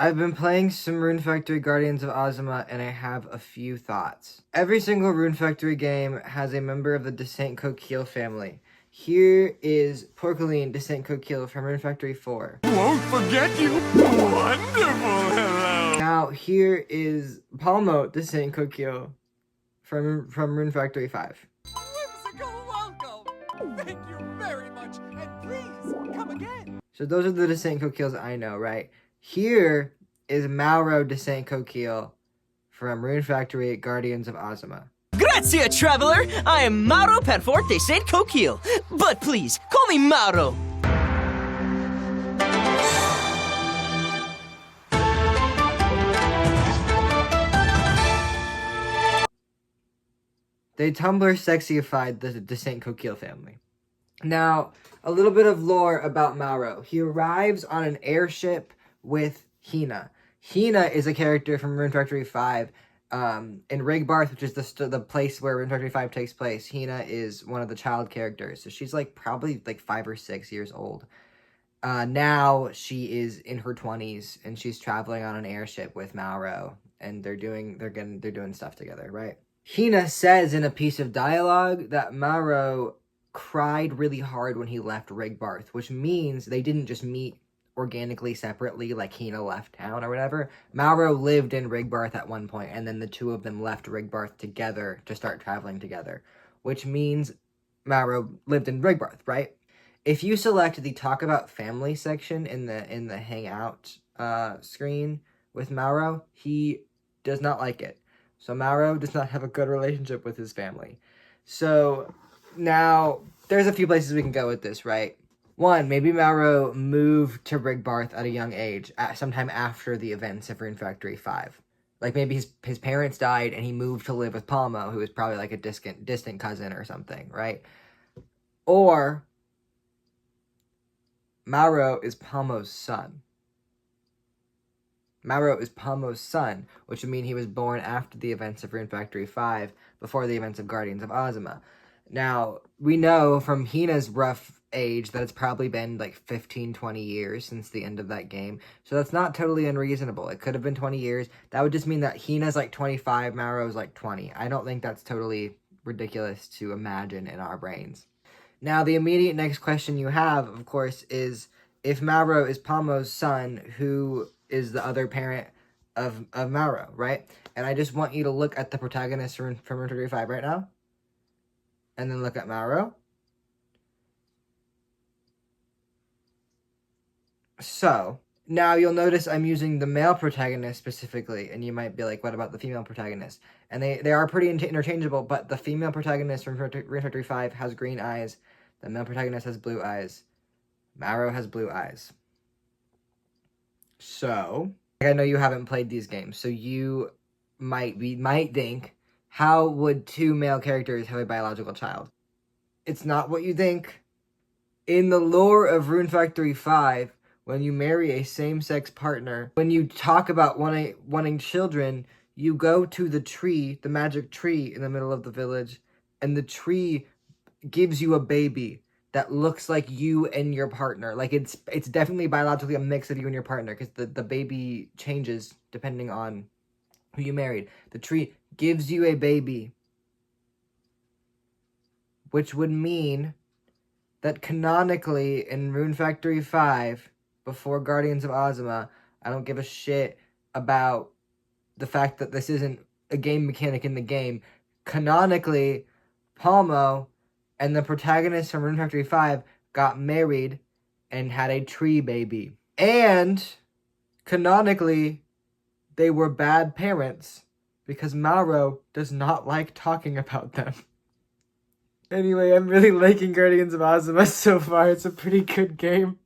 I've been playing some Rune Factory Guardians of Ozma, and I have a few thoughts. Every single Rune Factory game has a member of the Descent Coquille family. Here is Porcaline Descent Coquille from Rune Factory 4. Won't forget you. Wonderful, hello. Now, here is Palmo Descent Coquille from Rune Factory 5. Whimsical welcome. Thank you very much, and please come again. So those are the Descent Coquilles I know, right? Here is Mauro Descent Coquille from Rune Factory Guardians of Ozma. Grazie, traveler! I am Mauro Panforte Saint Coquille, but please, call me Mauro! They Tumblr sexified the Descent Coquille family. Now, a little bit of lore about Mauro. He arrives on an airship with Hina. Hina is a character from Rune Factory 5. In Rigbarth, which is the place where Rune Factory 5 takes place, Hina is one of the child characters. So she's probably 5 or 6 years old. Now she is in her 20s and she's traveling on an airship with Mauro, and they're doing stuff together, right? Hina says in a piece of dialogue that Mauro cried really hard when he left Rigbarth, which means they didn't just meet organically separately like Hina left town or whatever. Mauro lived in Rigbarth at one point, and then the two of them left Rigbarth together to start traveling together, which means Mauro lived in Rigbarth, right? If you select the Talk About Family section in the Hangout screen with Mauro, he does not like it. So Mauro does not have a good relationship with his family. So now there's a few places we can go with this, right? One, maybe Mauro moved to Rigbarth at a young age, sometime after the events of Rune Factory 5. Maybe his parents died and he moved to live with Palmo, who is probably a distant cousin or something, right? Or Mauro is Palmo's son. Mauro is Palmo's son, which would mean he was born after the events of Rune Factory 5, before the events of Guardians of Ozma. Now, we know from Hina's rough age that it's probably been 15, 20 years since the end of that game. So that's not totally unreasonable. It could have been 20 years. That would just mean that Hina's 25, Mauro's 20. I don't think that's totally ridiculous to imagine in our brains. Now, the immediate next question you have, of course, is if Mauro is Palmo's son, who is the other parent of Mauro, right? And I just want you to look at the protagonist from Rune Factory 5 right now. And then look at Mauro. So, now you'll notice I'm using the male protagonist specifically, and you might be like, what about the female protagonist? And they are pretty interchangeable, but the female protagonist from Rune Factory 5 has green eyes. The male protagonist has blue eyes. Mauro has blue eyes. So, I know you haven't played these games, so you might think, how would two male characters have a biological child? It's not what you think. In the lore of Rune Factory 5, when you marry a same-sex partner, when you talk about wanting children, you go to the tree, the magic tree in the middle of the village, and the tree gives you a baby that looks like you and your partner. It's definitely biologically a mix of you and your partner, because the baby changes depending on who you married. The tree gives you a baby, which would mean that canonically in Rune Factory 5, before Guardians of Ozma, I don't give a shit about the fact that this isn't a game mechanic in the game. Canonically, Palmo and the protagonist from Rune Factory 5 got married and had a tree baby. And canonically, they were bad parents because Mauro does not like talking about them. Anyway, I'm really liking Guardians of Ozma so far. It's a pretty good game.